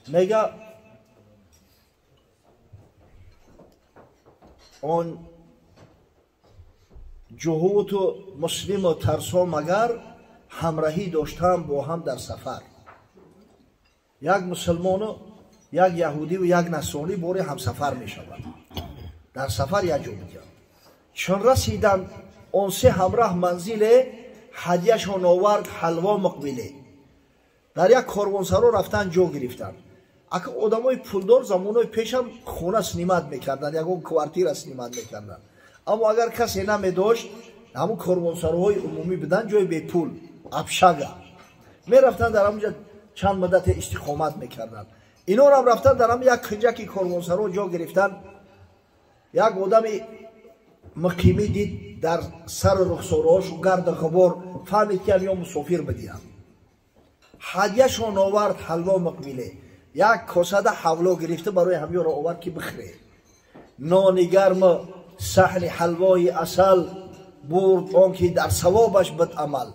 میگه آن جهود و مسلم و ترسا مگر همراهی داشتن با هم در سفر. یک مسلمان و یک یهودی و یک نصرانی باره هم سفر می شوند. در سفر یک جا بودند. چون رسیدند آن سه همراه منزل هدیه‌شان آورد حلوا مقبله. در یک کاروانسرا رفتن جا گرفتند. اگه آدمای پولدار زمانای پیش هم خونه سنیمت میکردن، یکون کوارتیر سنیمت میکردن. اما اگر کسی نمیداشت همون کاروانسراهای عمومی بدن جای بی پول ابشگه میرفتن در همونجا چند مدت استقامت میکردن. اینا هم رفتن در هم یک کنجکی کاروانسرا جا گرفتن. یک آدم مقیمی دید در سر رخسارهاش و گرد غبار، فهمید که یا مسافر بدیم. هدیه‌شان آورد حلوا مقبله. یک کاسه حولا گرفته برای همه را آورد که بخره. نان گرم، صحن حلوای عسل برد آنکه در ثوابش بد عمل.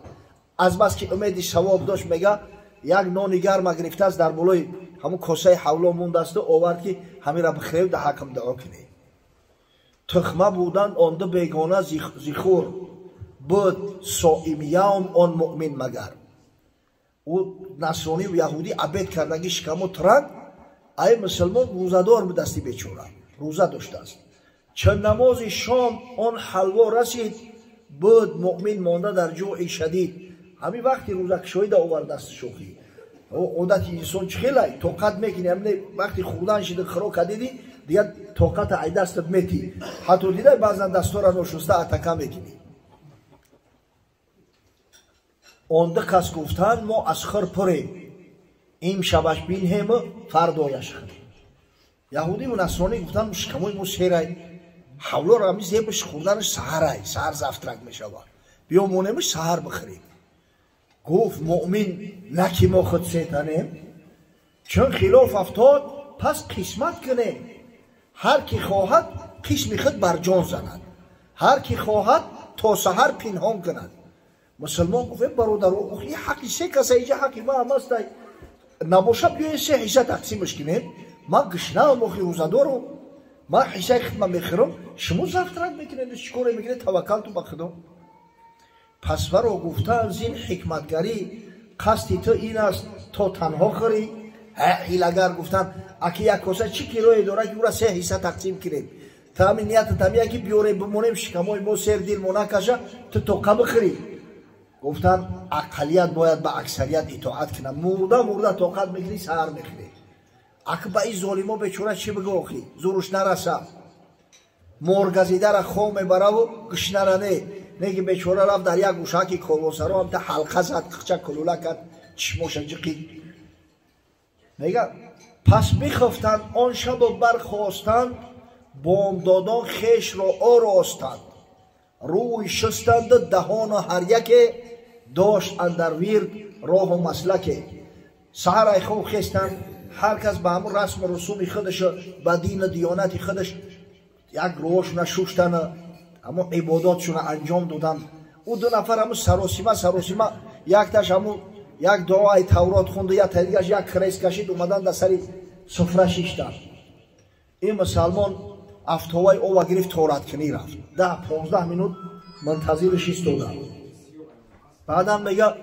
از بس که امید ثواب داشت میگه یک نان گرم گرفته است در بالای همون کاسه حولا مونده است، آورد که همه را بخره و در حکم دعا کنه. تخمه بودند آن دو بیگانه زیخور، بود صائم یوم آن مؤمن مگر. او نصرانی و یهودی عبید کردگی شکم و ترک، ای مسلمان روزدار به دستی بیچاره روزه داشته است. چند نماز شام آن حلوا رسید، بود مؤمن مانده در جوع شدید. همین وقتی روزه کشایی دا آورد دست شوخی. عادت انسان چخیلی طاقت میکنی، همین وقتی خوردن شده خرا کدیدی دیگه طاقت ای دستت میتی. حتی دیده بعضا دستا را نشسته اتکا میکنی. آنده کس گفتن ما از خر پریم، این شبش بین همه فردایش خریم. یهودی و نصرانی گفتن شکمای ما سیره حولا را همی زیبش خوردنش سهره، سهر زفترک میشود، بیا مونمش سهر بخریم. گفت مؤمن نکی ما خود سیتنیم، چون خلاف افتاد پس قسمت کنیم. هر کی خواهد قسم خود بر جان زند، هر کی خواهد تا سهر پنهان کند. مسلمان گفت برادر این حقی سه کسی اینجا حقی ما هم است نباشه بیایی سه حصه تقسیمش کنیم. من گشنه هم مخی روزه دارم، من حصه خدمه میخورم، شما زفترک میکنید چکاره میکنید توکل تو بخدا. پس ورا گفتن زین حکمتگری قصد تو این است تا تنها خوری. حیلگر گفتن اکی یک کاسه چی کیلویی داره که او را سه حصه تقسیم کنیم، تا همین نیت تمیه که بیاره بمونیم شکمای ما سر دل ما نکشه تو توقع بخوری. گفتن اقلیت باید به اکثریت اطاعت کنه. مرده طاقت میکنی سهر میخوری. اگه به این ظالما بیچاره چی بگو آخی زورش نرسه، مرگزیده را خواه میبره و گشنه را نگه بیچاره رفت در یک گوشکی کاروانسرا هم تا حلقه زد قچه کلوله کرد چشماش جقید. میگه پس میخفتند آن شب برخواستند، بامدادان خیش را آراستند. روی شستند دهان هر یک داشت اندر ورد راه و مسلک. سحر خوب خستند، هر کس به همون رسم و رسوم خودش به دین و دیانت خودش یک روشن شوشتن همون عباداتشون انجام دادن. او دو نفر همون سراسیمه یک تاش همون یک دعای تورات خوند و یک تدیگش یک کریس کشید اومدن در سری سفره شیشتن. این مسلمان افتوای او و گرفت تورات کنی رفت 10-15 منوت منتظرش ایستادن. بعدم میگه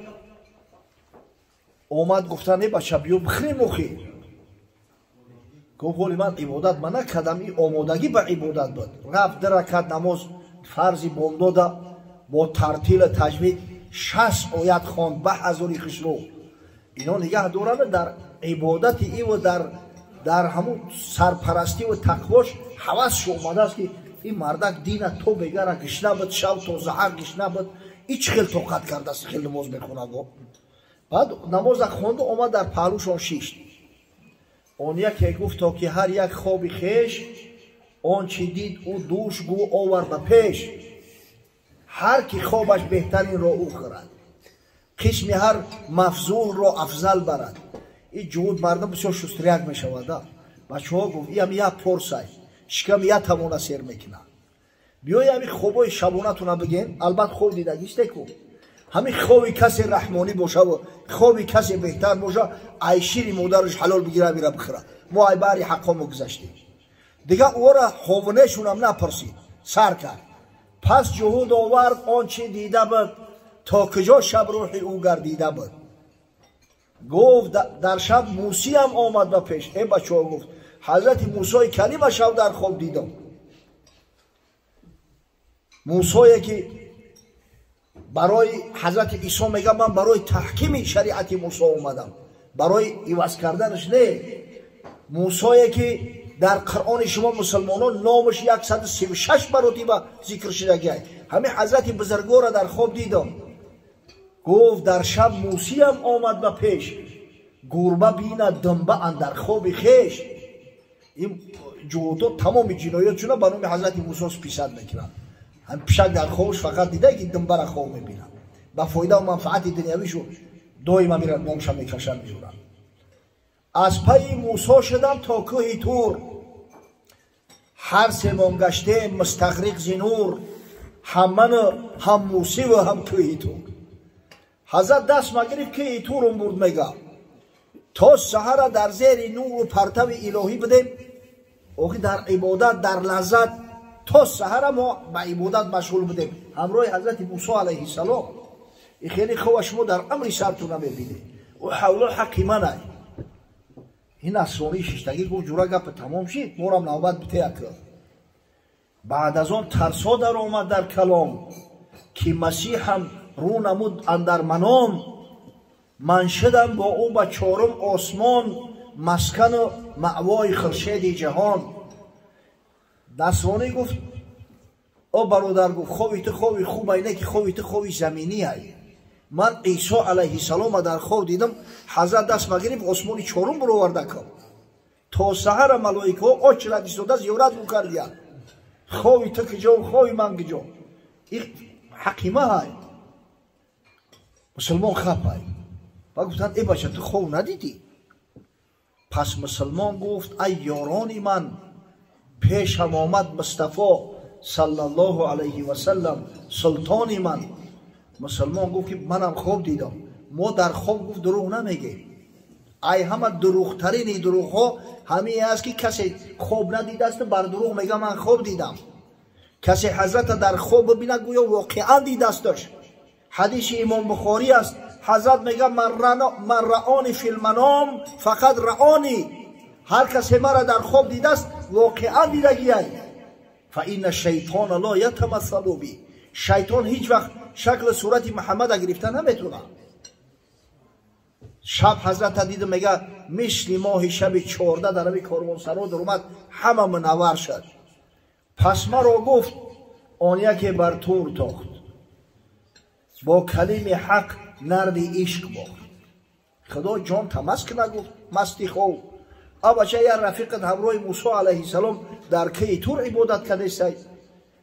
اومد گفتن ای بچه بیو بخریم مخی. گفت ولی من عبادت من نکردم، این آمادگی به عبادت بود. رفت 2 رکعت نماز فرضی بامداد با ترتیل تجوید 60 آیت خواند به هزاری خسرو. اینا نگه دارن در عبادت ای و در همون سرپرستی و تقواش حوث اومده است که این مردک دین تو بگره گشنه بود، شب تا زهر گشنه بود، ایچ خیل طاقت کرده است خیل نماز بخونه. بعد نماز خوند اومد در پهلوشان شیشت. اون یکی گفت تا که هر یک خواب خیش آن چی دید او دوش گو آورد به پیش. هر کی خوابش بهترین را او خورد، قسم هر مفضول را افضل برد. این جهود مردم بسیار شستریک می شود. بچه ها گفت این یه پرسای شکم یه تمونه سیر میکنه. بیایی همین خوابای شبانه تونه بگین. البته خوب دیدگیش نکن. همین خوابی کسی رحمانی باشه و خوابی کسی بهتر باشه ای شیر مادرش حلال بگیره میره بخوره. ما ای باری حقا گذاشتیم دیگه او را خوابونهشون هم نپرسید سر کرد. پس جهود آورد آنچه دیده بود تا کجا شب روحی او گردیده بود. گفت در شب موسی هم آمد و پیش. ای بچه ها گفت حضرت موسی کلیم شب در خواب دیدم. موسی که برای حضرت عیسی میگه من برای تحکیم شریعت موسی اومدم، برای عوض کردنش نه. موسی که در قرآن شما مسلمانان نامش 136 مرتبه ذکر شده، همین حضرت بزرگوار در خواب دیدم. گفت در شب موسی هم آمد و پیش، گربه بیند دنبه اندر خواب خیش. این جوتا تمام جنایتشون به نام حضرت موسی پیشد میکنن. هم پیشک در خوابش فقط دیده که دنبه را خواب میبینن، با فایده و منفعت دنیویشو دائما میرن نامش هم میکشن میجورن. از پی موسی شدم تا کوه تور، هر سوم گشته مستغرق ز نور. هم من هم موسی و هم کوه تور. حضرت دست مگرفت که تورم برد میگه تا سحر در زیر نور و پرتو الهی بدیم. اوکی در عبادت در لذت تا سحر ما به عبادت مشغول بدیم همراه حضرت موسی علیه السلام. این خیلی خوب شما در امری سرتون نمیبینید و حول الحق منه. این نصرانی ششتگی گفت جورا گپ تمام شد ما هم نوبت بته کرد. بعد از آن ترسا در آمد در کلام که مسیح هم رو نمود اندر منام. من شدم با او به چهارم آسمان، مسکن و مأوای خورشید جهان. نصرانی گفت او برادر گفت خوابی تو خوابی خوب اینه که خوابی تو خوابی زمینی هی. من عیسی علیه السلام در خواب دیدم حضرت دست مگرفت آسمانی چهارم برآورده کرد تا سحر ملائکه آچ را ایستاده زیارت میکردند. خوابی تو کجا و خوابی من کجا؟ این حکیمه های مسلمان خواب های. و گفتن ای بچه تو خواب ندیدی؟ پس مسلمان گفت ای یارانی من، پیشم آمد مصطفی صلی الله علیه و سلم سلطانی من. مسلمان گفت که منم خواب دیدم. ما در خواب گفت دروغ نمیگیم. ای همه دروغترین دروغ ها همین است که کسی خواب ندیده است بر دروغ میگه من خواب دیدم. کسی حضرت در خواب ببینه گویا واقعا دیده استش. حدیث امام بخاری است حضرت میگه من رآنی فی المنام فقط رآنی. هر کسی مرا در خواب دیده است واقعا دیدگی است. فإن الشیطان لا یتمثل بی. شیطان هیچ وقت شکل صورت محمد گرفته نمیتونه. شب حضرت دیدم میگه مثل ماه شب 14 در روی کاروانسرا در اومد همه منور شد. پس مرا گفت آن یکی بر طور تاخت، با کلیم حق نرد عشق باخت. خدا جان تمسک نگفت مستی خوب. بچه یا رفیقت همراه موسی علیه السلام در کی تور عبادت کرده است.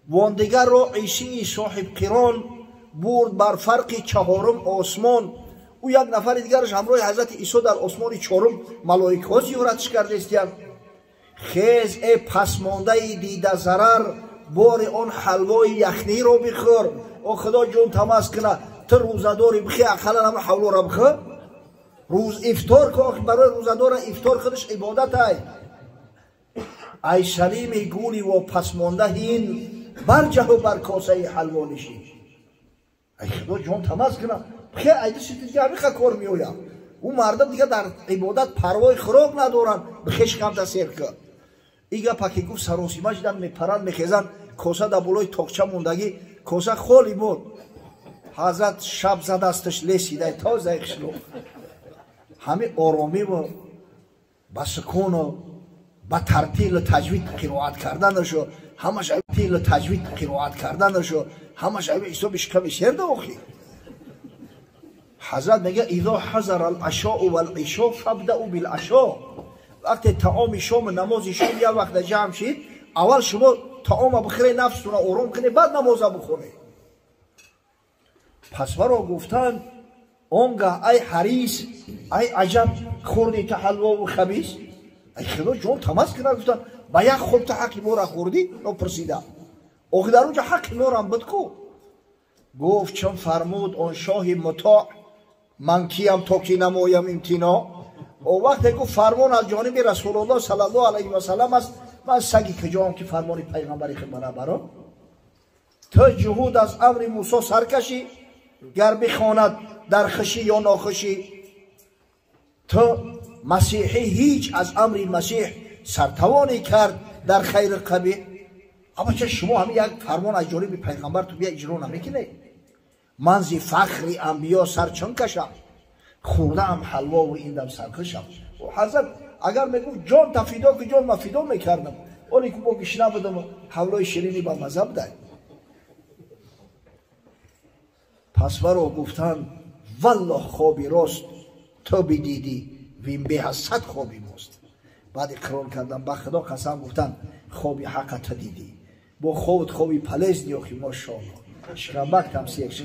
وان دیگر را عیسی صاحب قران برد بر فرق چهارم آسمان. او یک نفر دیگرش همراه حضرت عیسی در آسمان چهارم ملائکه ها زیارتش کرده است. خیز ای پسمانده دیده ضرر، بار آن حلوای یخنی را بخور. او خدا جان تمسک کنه تو روزداری بخی اقلا هم حولو را بخور. روز افطار که برای روزدار افطار خودش عبادت های. ای سلیم گولی و پسمانده هین، برجه و بر کاسه حلوا نشین. ای خدا جان تمسک کنه بخی ایده سیتی دیگه همیخه کار میویم. او مردم دیگه در عبادت پروای خراق ندارن بخیش کم تسیر که ایگه پاکی گفت سراسیمه شدن میپرن میخیزن کاسه در بلای تاقچه موندگی کاسه خالی بود. حضرت شب زد استش لیسیده تا زیخ شلو. همه آرامی و با سکون و با ترتیل تجوید قرائت کردنشو همش ترتیل تجوید قرائت کردنشو همش ایسا بشکم شرده آخی. حضرت میگه اذا حضر العشاء والعشاء فابدأوا بالعشاء. وقتی طعام شام نماز شام یا وقت جمع شید اول شما طعام بخوری نفستون آرام کنی بعد نماز بخونی. پس مرا گفتن اونگه ای حریص ای عجب خوردی تا حلوا و خبیث. ای خدا جان تمسک کنه گفتن با یک خوب تا حق ما را خوردی؟ نو پرسیده اوخ در اونجا حق ما را هم بدکو. گفت چون فرمود آن شاه مطاع من کیم تا که نمایم امتناع. او وقت گفت فرمان از جانب رسول الله صلی الله علیه و سلم است، من سگی کجام که فرمان پیغمبری خدمت برام. تو جهود از امر موسی سرکشی، گر بخواند در خشی یا ناخوشی. تو مسیحی هیچ از امر مسیح سرتوانی کرد در خیر قبیح. اما چه شما همین یک فرمان از جانب پیغمبر تو بیا اجرا نمیکنی؟ من زی فخر انبیا سر چون کشم، خورده ام حلوا و این دم سرکشم. و حضرت اگر میگفت جان تفیدا که جان مفیدا میکردم، ولی که با گشنه بدم حلوای شیرینی با مزه بده. پس ورا گفتن والله خوابی راست تو بدیدی وین به حسد خوابی ماست. بعد اقرار کردم به خدا قسم گفتن خوابی حق تو دیدی، با خود خوابی پلیز دیوخی ماشاءالله شکمبک تمسی یک شد.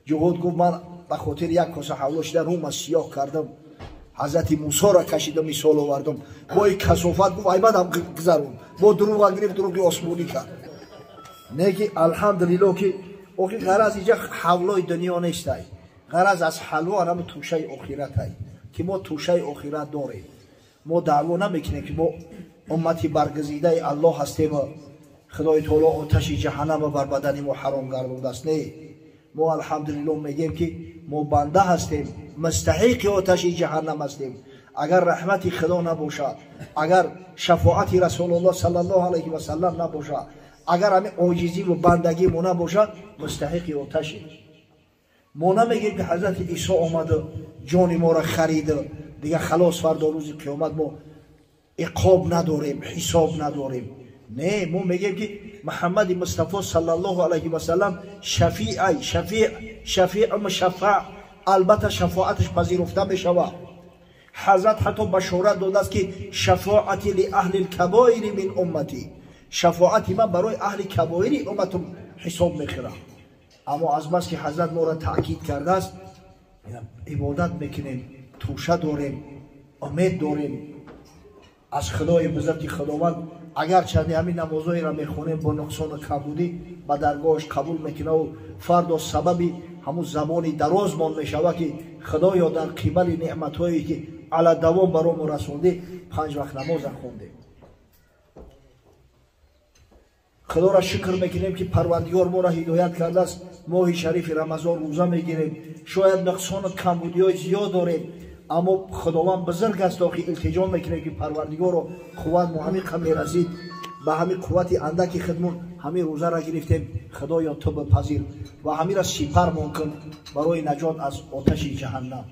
جهود گفت من به خاطر یک کاسه حولاش در روم سیاه کردم، حضرت موسی را کشیدم مثال آوردم، با یک کثافت گفت ایبد هم گذرون، با دروغ گرفت دروغی آسمونی کرد. نه که الحمدلله که اوکی غرض اینجا حولای دنیا نیست، غرض از حلوا هم توشه آخرت هست که ما توشه آخرت داریم. ما دعوا نمیکنیم که ما امتی برگزیده الله هستیم و خدای تعالی آتش جهنم بر بدن ما حرام گردانده است. نه، ما الحمدلله میگیم که ما بنده هستیم، مستحق آتش جهنم هستیم. اگر رحمت خدا نباشد، اگر شفاعت رسول الله صلی الله علیه و سلم نباشد، اگر همین عاجزی و بندگی ما نباشد، مستحق آتش. ما نمیگیم که حضرت عیسی آمده جان ما را خریده دیگه خلاص فردا روز قیامت ما عقاب نداریم، حساب نداریم. نه، ما میگیم که محمد مصطفی صلی الله علیه و سلم شفیع مشفع، البته شفاعتش پذیرفته میشود. حضرت حتی بشارت داده است که شفاعتی لاهل الکبائر من امتی، شفاعتی من برای اهل کبائر امتم حساب میخورم. اما از بس که حضرت ما را تاکید کرده است، عبادت میکنیم، توشه داریم، امید داریم از خدای بزرگ خداوند. اگر چند همین نمازهایی را میخونیم با نقصان و کمبودی به درگاهش قبول میکنه و فردا سببی همون زمانی درازمان میشود که خدایا در قبل نعمتهایی که علی دوام برام رسونده 5 وقت نماز خوندیم. خدا را شکر میکنیم که پروردگار ما را هدایت کرده است. ماه شریف رمضان روزه میگیریم، شاید نقصان و کمبودی های زیاد داریم، اما خداوند بزرگ است که التجا میکنیم که پروردگار رو قوت ما همین کمی رسید، به همین قوت اندکی خدمون همین روزه را گرفتیم. خدایا تو بپذیر و همین را سپر ممکن برای نجات از آتش جهنم.